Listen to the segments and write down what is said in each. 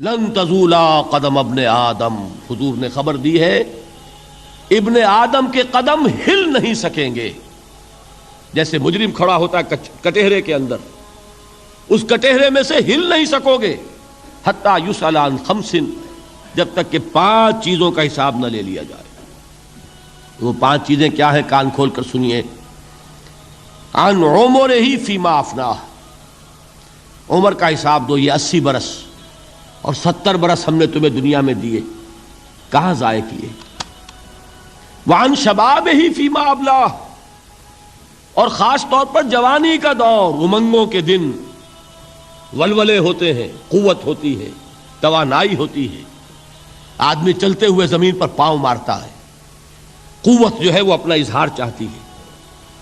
لن تزولا قدم ابن آدم، حضور نے خبر دی ہے ابن آدم کے قدم ہل نہیں سکیں گے. جیسے مجرم کھڑا ہوتا ہے کٹہرے کے اندر، اس کٹہرے میں سے ہل نہیں سکو گے حتی یسأل عن خمس، جب تک کہ 5 چیزوں کا حساب نہ لے لیا جائے. وہ 5 چیزیں کیا ہیں؟ کان کھول کر سنیے. عن عمرہ فیما افناہ، عمر کا حساب دو، یہ 80 برس اور 70 برس ہم نے تمہیں دنیا میں دیے، کہاں ضائع کیے. وعن شبابہ فیما ابلاہ، اور خاص طور پر جوانی کا دور، امنگوں کے دن، ولولے ہوتے ہیں، قوت ہوتی ہے، توانائی ہوتی ہے، آدمی چلتے ہوئے زمین پر پاؤں مارتا ہے، قوت جو ہے وہ اپنا اظہار چاہتی ہے.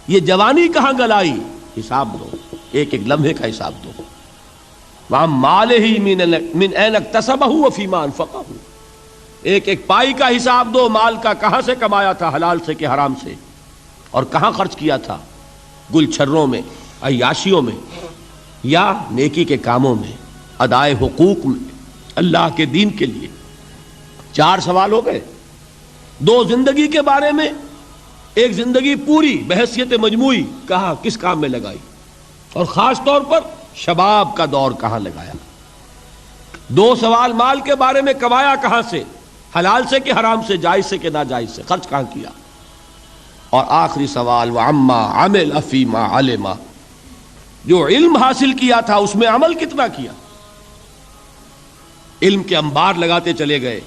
یہ جوانی کہاں گلائی؟ حساب دو، ایک ایک لمحے کا حساب دو. وَعَن مَالِهِ مِنْ أَيْنَ اكْتَسَبَهُ وَفِيمَا أَنْفَقَهُ، ایک ایک پائی کا حساب دو، مال کا کہاں سے کمایا تھا، حلال سے کہ حرام سے، اور کہاں خرچ کیا تھا، گل چھروں میں، عیاشیوں میں، یا نیکی کے کاموں میں، ادائے حقوق میں، اللہ کے دین کے لیے. 4 سوال ہو گئے. 2 زندگی کے بارے میں، ایک زندگی پوری بحیثیت مجموعی کہاں کس کام میں لگائی، اور خاص طور پر شباب کا دور کہاں لگایا. 2 سوال مال کے بارے میں، کمایا کہاں سے، حلال سے کہ حرام سے، جائز سے کہ ناجائز سے، خرچ کہاں کیا. اور آخری سوال وعما عمل فیما علم، جو علم حاصل کیا تھا اس میں عمل کتنا کیا. علم کے انبار لگاتے چلے گئے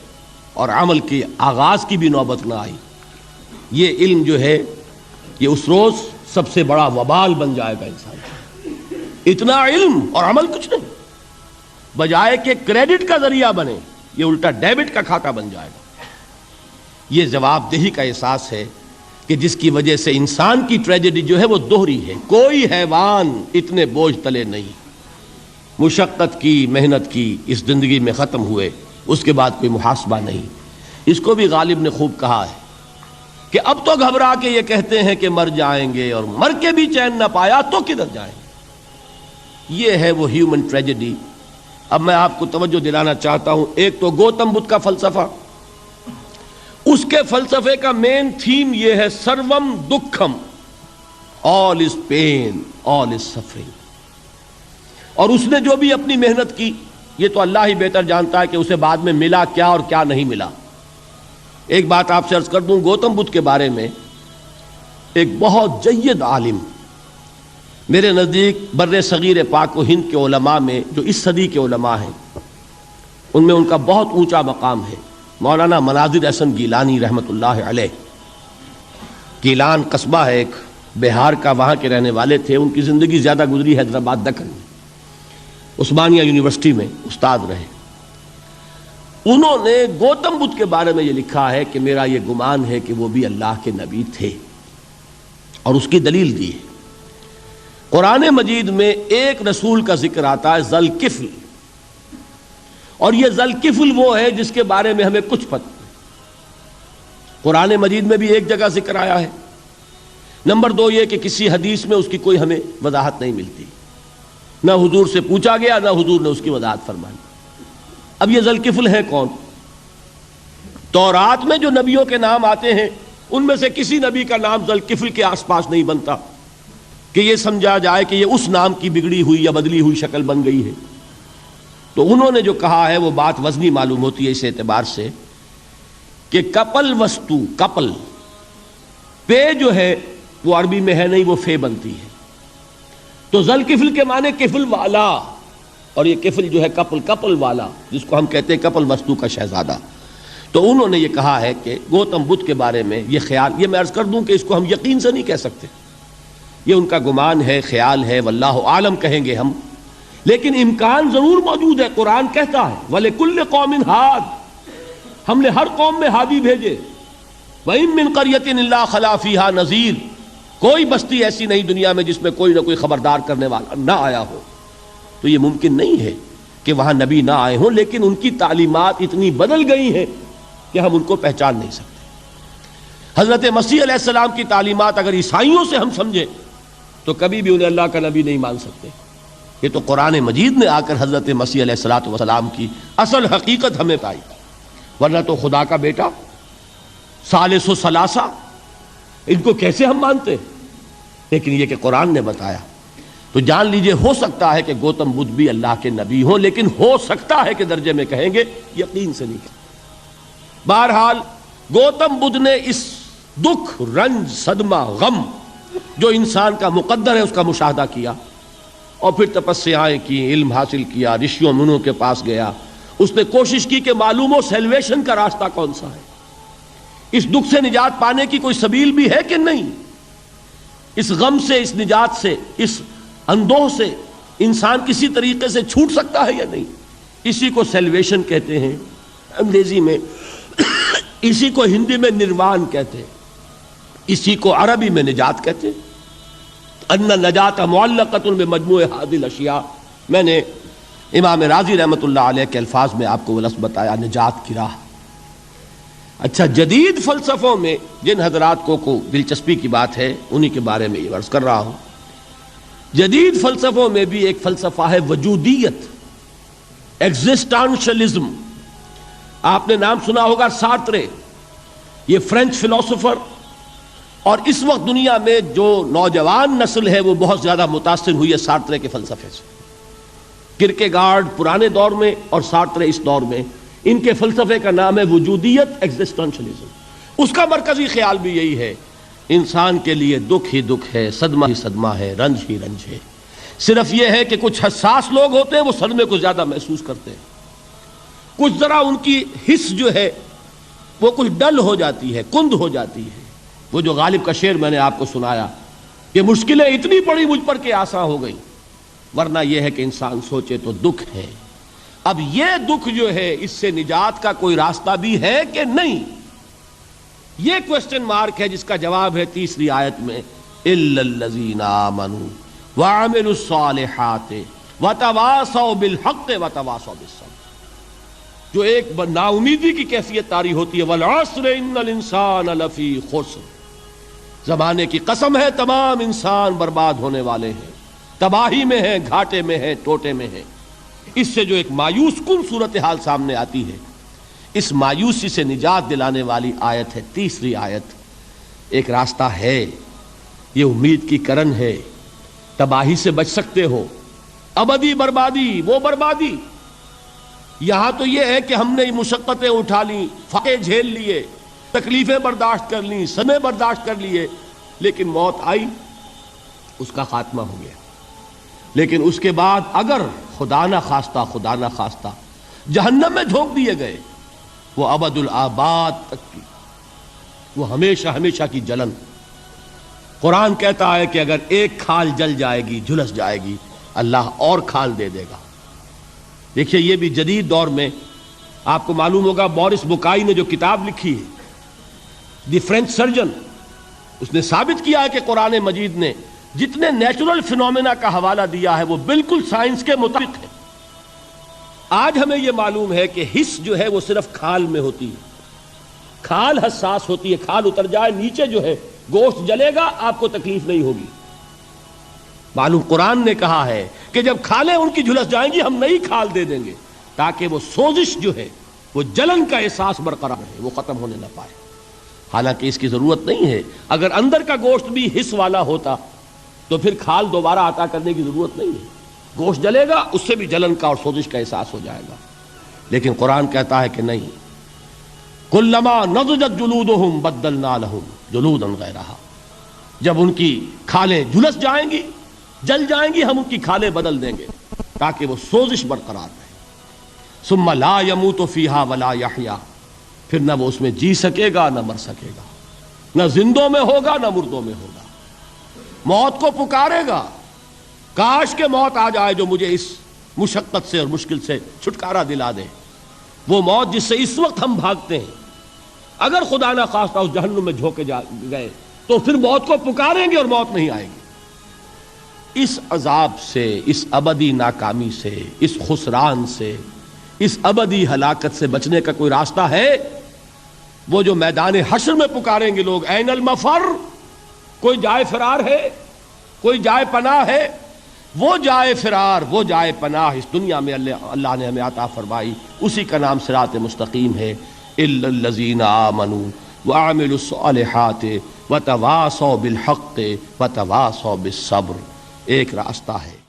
اور عمل کے آغاز کی بھی نوبت نہ آئی. یہ علم جو ہے یہ اس روز سب سے بڑا وبال بن جائے گا انسان. اتنا علم اور عمل کچھ نہیں، بجائے کہ کریڈٹ کا ذریعہ بنے یہ الٹا ڈیبٹ کا کھاتا بن جائے گا. یہ جواب دہی کا احساس ہے کہ جس کی وجہ سے انسان کی ٹریجڈی جو ہے وہ دوہری ہے. کوئی حیوان اتنے بوجھ تلے نہیں، مشقت کی، محنت کی، اس زندگی میں ختم ہوئے، اس کے بعد کوئی محاسبہ نہیں. اس کو بھی غالب نے خوب کہا ہے کہ اب تو گھبرا کے یہ کہتے ہیں کہ مر جائیں گے، اور مر کے بھی چین نہ پایا تو کدھر جائیں گے. یہ ہے وہ ہیومن ٹریجڈی. اب میں آپ کو توجہ دلانا چاہتا ہوں، ایک تو گوتم بدھ کا فلسفہ، اس کے فلسفے کا مین تھیم یہ ہے سروم دکھم، آل از پین، آل از سفرنگ. اور اس نے جو بھی اپنی محنت کی یہ تو اللہ ہی بہتر جانتا ہے کہ اسے بعد میں ملا کیا اور کیا نہیں ملا. ایک بات آپ سے عرض کر دوں، گوتم بدھ کے بارے میں ایک بہت جید عالم میرے نزدیک بر صغیر پاک و ہند کے علماء میں جو اس صدی کے علماء ہیں ان میں ان کا بہت اونچا مقام ہے، مولانا مناظر احسن گیلانی رحمۃ اللہ علیہ. گیلان قصبہ ہے ایک بہار کا، وہاں کے رہنے والے تھے. ان کی زندگی زیادہ گزری حیدرآباد دکن میں، عثمانیہ یونیورسٹی میں استاد رہے. انہوں نے گوتم بدھ کے بارے میں یہ لکھا ہے کہ میرا یہ گمان ہے کہ وہ بھی اللہ کے نبی تھے، اور اس کی دلیل دی ہے. قرآن مجید میں ایک رسول کا ذکر آتا ہے، ذل کفل، اور یہ ذل کفل وہ ہے جس کے بارے میں ہمیں کچھ پتہ نہیں. قرآن مجید میں بھی ایک جگہ ذکر آیا ہے. نمبر 2 یہ کہ کسی حدیث میں اس کی کوئی ہمیں وضاحت نہیں ملتی، نہ حضور سے پوچھا گیا نہ حضور نے اس کی وضاحت فرمائی. اب یہ ذل کفل ہے کون؟ تورات میں جو نبیوں کے نام آتے ہیں ان میں سے کسی نبی کا نام ذل کفل کے آس پاس نہیں بنتا کہ یہ سمجھا جائے کہ یہ اس نام کی بگڑی ہوئی یا بدلی ہوئی شکل بن گئی ہے. تو انہوں نے جو کہا ہے وہ بات وزنی معلوم ہوتی ہے اس اعتبار سے کہ کپل وستو، کپل پے جو ہے وہ عربی میں ہے نہیں، وہ فے بنتی ہے. تو ذل کفل کے معنی کفل والا، اور یہ کفل جو ہے کپل، کپل والا، جس کو ہم کہتے ہیں کپل وستو کا شہزادہ. تو انہوں نے یہ کہا ہے کہ گوتم بدھ کے بارے میں یہ خیال، یہ میں عرض کر دوں کہ اس کو ہم یقین سے نہیں کہہ سکتے، یہ ان کا گمان ہے، خیال ہے، واللہ عالم کہیں گے ہم، لیکن امکان ضرور موجود ہے. قرآن کہتا ہے وَلِكُلِّ قَوْمٍ ہاد، ہم نے ہر قوم میں ہادی بھیجے. وَإِن مِّن قَرْيَةٍ إِلَّا خَلَا فِيهَا نَذِيرٌ، کوئی بستی ایسی نہیں دنیا میں جس میں کوئی نہ کوئی خبردار کرنے والا نہ آیا ہو. تو یہ ممکن نہیں ہے کہ وہاں نبی نہ آئے ہوں، لیکن ان کی تعلیمات اتنی بدل گئی ہیں کہ ہم ان کو پہچان نہیں سکتے. حضرت مسیح علیہ السلام کی تعلیمات اگر عیسائیوں سے ہم سمجھیں تو کبھی بھی انہیں اللہ کا نبی نہیں مان سکتے. یہ تو قرآن مجید نے آ کر حضرت مسیح علیہ الصلوۃ والسلام کی اصل حقیقت ہمیں بتائی، ورنہ تو خدا کا بیٹا ثالث و ثلاثہ ان کو کیسے ہم مانتے؟ لیکن یہ کہ قرآن نے بتایا تو جان لیجئے ہو سکتا ہے کہ گوتم بدھ بھی اللہ کے نبی ہوں، لیکن ہو سکتا ہے کہ درجے میں کہیں گے، یقین سے نہیں کہیں۔ بہرحال گوتم بدھ نے اس دکھ، رنج، صدمہ، غم جو انسان کا مقدر ہے اس کا مشاہدہ کیا، اور پھر تپسیائیں کی، علم حاصل کیا، رشیوں منوں کے پاس گیا، اس نے کوشش کی کہ معلوم ہو سیلویشن کا راستہ کون سا ہے، اس دکھ سے نجات پانے کی کوئی سبیل بھی ہے کہ نہیں، اس غم سے، اس نجات سے، اس اندوہ سے انسان کسی طریقے سے چھوٹ سکتا ہے یا نہیں۔ اسی کو سیلویشن کہتے ہیں انگریزی میں، اسی کو ہندی میں نروان کہتے ہیں، اسی کو عربی میں نجات کہتے ہیں۔ ان نجات معلقۃ بمجموع هذه الاشیاء، میں نے امام رازی رحمۃ اللہ علیہ کے الفاظ میں آپ کو وہ لفظ بتایا، نجات کی راہ۔ اچھا، جدید فلسفوں میں جن حضرات کو دلچسپی کی بات ہے انہی کے بارے میں یہ عرض کر رہا ہوں۔ جدید فلسفوں میں بھی ایک فلسفہ ہے وجودیت، ایگزسٹانشلزم۔ آپ نے نام سنا ہوگا سارترے، یہ فرینچ فلاسفر، اور اس وقت دنیا میں جو نوجوان نسل ہے وہ بہت زیادہ متاثر ہوئی ہے سارترے کے فلسفے سے۔ کرکیگارڈ پرانے دور میں اور سارترے اس دور میں، ان کے فلسفے کا نام ہے وجودیت، ایگزسٹانشلزم۔ اس کا مرکزی خیال بھی یہی ہے، انسان کے لیے دکھ ہی دکھ ہے، صدمہ ہی صدمہ ہے، رنج ہی رنج ہے۔ صرف یہ ہے کہ کچھ حساس لوگ ہوتے ہیں وہ صدمے کو زیادہ محسوس کرتے ہیں، کچھ ذرا ان کی حس جو ہے وہ کچھ ڈل ہو جاتی ہے، کند ہو جاتی ہے۔ وہ جو غالب کا شعر میں نے آپ کو سنایا کہ مشکلیں اتنی پڑی مجھ پر کہ آساں ہو گئی، ورنہ یہ ہے کہ انسان سوچے تو دکھ ہے۔ اب یہ دکھ جو ہے اس سے نجات کا کوئی راستہ بھی ہے کہ نہیں، یہ کوسچن مارک ہے، جس کا جواب ہے تیسری آیت میں اِلَّا الَّذِينَ آمَنُوا وَعَمِلُوا الصَّالِحَاتِ وَتَوَاصَوْا بِالْحَقِّ وَتَوَاصَوْا بِالصَّبْرِ۔ جو ایک نا امیدی کی کیفیت طاری ہوتی ہے، وَالْعَصْرِ إِنَّ الْإِنسَانَ لَفِي خُسْرٍ، زمانے کی قسم ہے تمام انسان برباد ہونے والے ہیں، تباہی میں ہیں، گھاٹے میں ہیں، ٹوٹے میں ہیں۔ اس سے جو ایک مایوس کن صورتحال سامنے آتی ہے، اس مایوسی سے نجات دلانے والی آیت ہے تیسری آیت۔ ایک راستہ ہے، یہ امید کی کرن ہے، تباہی سے بچ سکتے ہو، ابدی بربادی وہ بربادی۔ یہاں تو یہ ہے کہ ہم نے مشقتیں اٹھا لیں، فاقے جھیل لیے، تکلیفیں برداشت کر لیں، صدمے برداشت کر لیے، لیکن موت آئی، اس کا خاتمہ ہو گیا۔ لیکن اس کے بعد اگر خدا نہ خواستہ جہنم میں جھونک دیے گئے، وہ ابد الآباد تک کی، وہ ہمیشہ ہمیشہ کی جلن۔ قرآن کہتا ہے کہ اگر ایک کھال جل جائے گی، جھلس جائے گی، اللہ اور کھال دے دے گا۔ دیکھیے یہ بھی جدید دور میں آپ کو معلوم ہوگا، بورس بکائی نے جو کتاب لکھی ہے دی فرینچ سرجن، اس نے ثابت کیا ہے کہ قرآن مجید نے جتنے نیچرل فینومینا کا حوالہ دیا ہے وہ بالکل سائنس کے مطابق ہے۔ آج ہمیں یہ معلوم ہے کہ حس جو ہے وہ صرف کھال میں ہوتی ہے، کھال حساس ہوتی ہے، کھال اتر جائے نیچے جو ہے گوشت جلے گا، آپ کو تکلیف نہیں ہوگی۔ معلوم قرآن نے کہا ہے کہ جب کھالیں ان کی جھلس جائیں گی ہم نئی کھال دے دیں گے، تاکہ وہ سوزش جو ہے، وہ جلن کا احساس برقرار رہے، وہ ختم ہونے نہ پائے۔ حالانکہ اس کی ضرورت نہیں ہے، اگر اندر کا گوشت بھی حس والا ہوتا تو پھر کھال دوبارہ عطا کرنے کی ضرورت نہیں ہے، گوشت جلے گا، اس سے بھی جلن کا اور سوزش کا احساس ہو جائے گا۔ لیکن قرآن کہتا ہے کہ نہیں، کلما نضجت جلودہم بدلنا لہم جلودا غیرہا، جب ان کی کھالیں جھلس جائیں گی، جل جائیں گی، ہم ان کی کھالیں بدل دیں گے تاکہ وہ سوزش برقرار رہے۔ ثم لا يموت فیہا ولا یحیا، پھر نہ وہ اس میں جی سکے گا نہ مر سکے گا، نہ زندوں میں ہوگا نہ مردوں میں ہوگا۔ موت کو پکارے گا، کاش کہ موت آ جائے جو مجھے اس مشقت سے اور مشکل سے چھٹکارا دلا دے۔ وہ موت جس سے اس وقت ہم بھاگتے ہیں، اگر خدا نہ خواستہ اس جہنم میں جھونکے گئے تو پھر موت کو پکاریں گے اور موت نہیں آئے گی۔ اس عذاب سے، اس ابدی ناکامی سے، اس خسران سے، اس ابدی ہلاکت سے بچنے کا کوئی راستہ ہے؟ وہ جو میدان حشر میں پکاریں گے لوگ، این المفر، کوئی جائے فرار ہے، کوئی جائے پناہ ہے؟ وہ جائے فرار، وہ جائے پناہ اس دنیا میں اللہ نے ہمیں عطا فرمائی، اسی کا نام صراط مستقیم ہے۔ الا الذین آمنوا وعملوا الصالحات وتواصوا بالحق وتواصوا بالصبر، ایک راستہ ہے۔